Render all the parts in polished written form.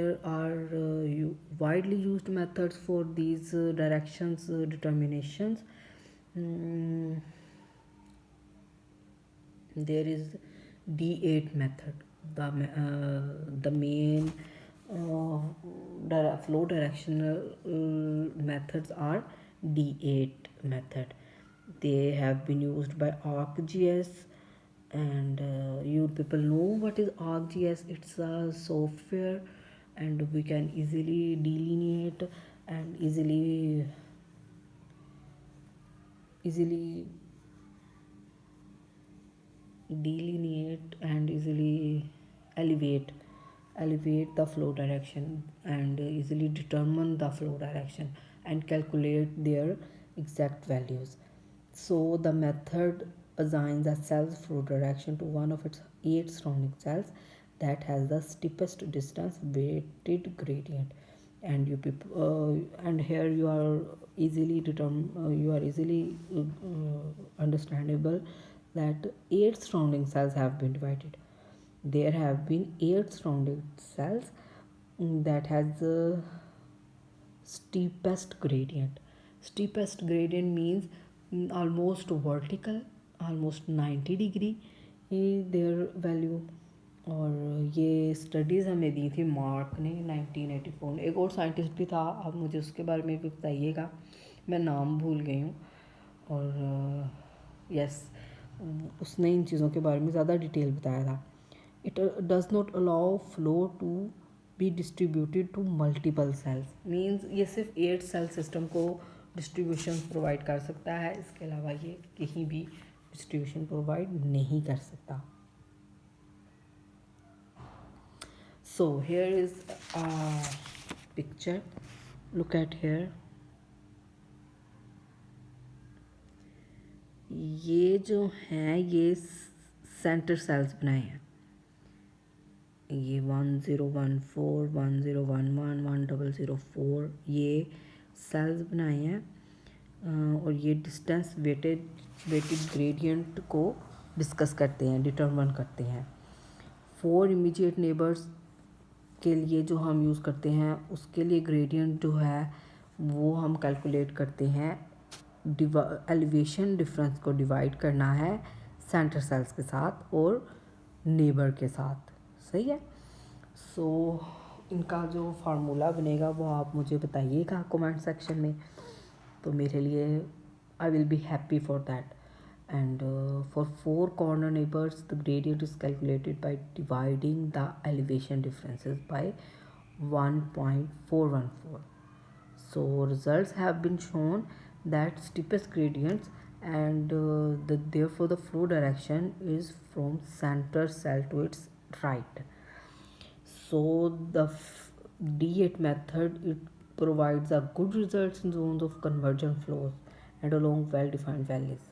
There are widely used methods for these directions determinations. Mm, there is D8 method. The main flow directional methods are D8 method. They have been used by ArcGIS, and you people know what is ArcGIS. It's a software, and we can easily delineate and easily delineate and easily elevate elevate the flow direction and easily determine the flow direction and calculate their exact values. So the method assigns a cell's flow direction to one of its 8 surrounding cells that has the steepest distance weighted gradient. And and here you are easily understandable that 8 surrounding cells have been divided. There have been 8 surrounding cells that has the steepest gradient. Steepest gradient means almost vertical, almost 90 degree their value. और ये studies हमें दी थी mark ने 1984 में। एक और scientist भी था, आप मुझे उसके बारे में भी बताइएगा, मैं नाम भूल गई हूँ। और यस, उसने इन चीज़ों के बारे में ज़्यादा डिटेल बताया था। It does not allow flow to be distributed to multiple cells, means ये सिर्फ 8 सेल सिस्टम को डिस्ट्रीब्यूशन प्रोवाइड कर सकता है, इसके अलावा ये कहीं भी डिस्ट्रीब्यूशन प्रोवाइड नहीं कर सकता। So here is a picture, look at here. ये जो हैं ये सेंटर सेल्स बनाए हैं, ये 1014 1011 1004 ये सेल्स बनाए हैं और ये डिस्टेंस वेटेड ग्रेडियंट को डिस्कस करते हैं, डिटरमिन करते हैं। 4 इमीडिएट नेबर्स के लिए जो हम यूज़ करते हैं उसके लिए ग्रेडियंट जो है वो हम कैलकुलेट करते हैं, एलिवेशन डिफरेंस को डिवाइड करना है सेंटर सेल्स के साथ और नेबर के साथ, सही है। सो इनका जो फार्मूला बनेगा वो आप मुझे बताइएगा कमेंट सेक्शन में, तो मेरे लिए I will be happy for that. And for 4 corner neighbors the gradient is calculated by dividing the elevation differences by 1.414. So results have been shown that steepest gradients and therefore the flow direction is from center cell to its right. So the D8 method, it provides a good results in zones of convergent flows and along well defined valleys.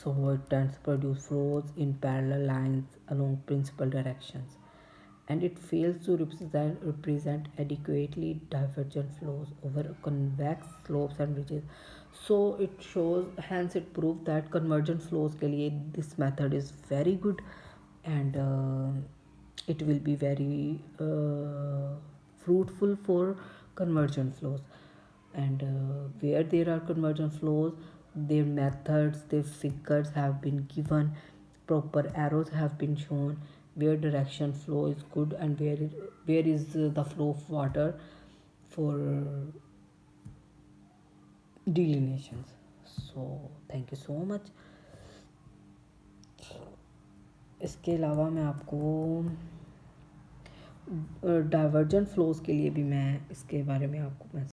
So it tends to produce flows in parallel lines along principal directions, and it fails to represent adequately divergent flows over convex slopes and ridges. So it shows, hence it proves that convergent flows के लिए this method is very good, and it will be very fruitful for convergent flows. And where there are convergent flows, their methods, their figures have been given, proper arrows have been shown where direction flow is good and where is the flow of water for delineations. So thank you so much. इसके अलावा मैं आपको divergent flows के लिए भी मैं इसके बारे में आपको मैं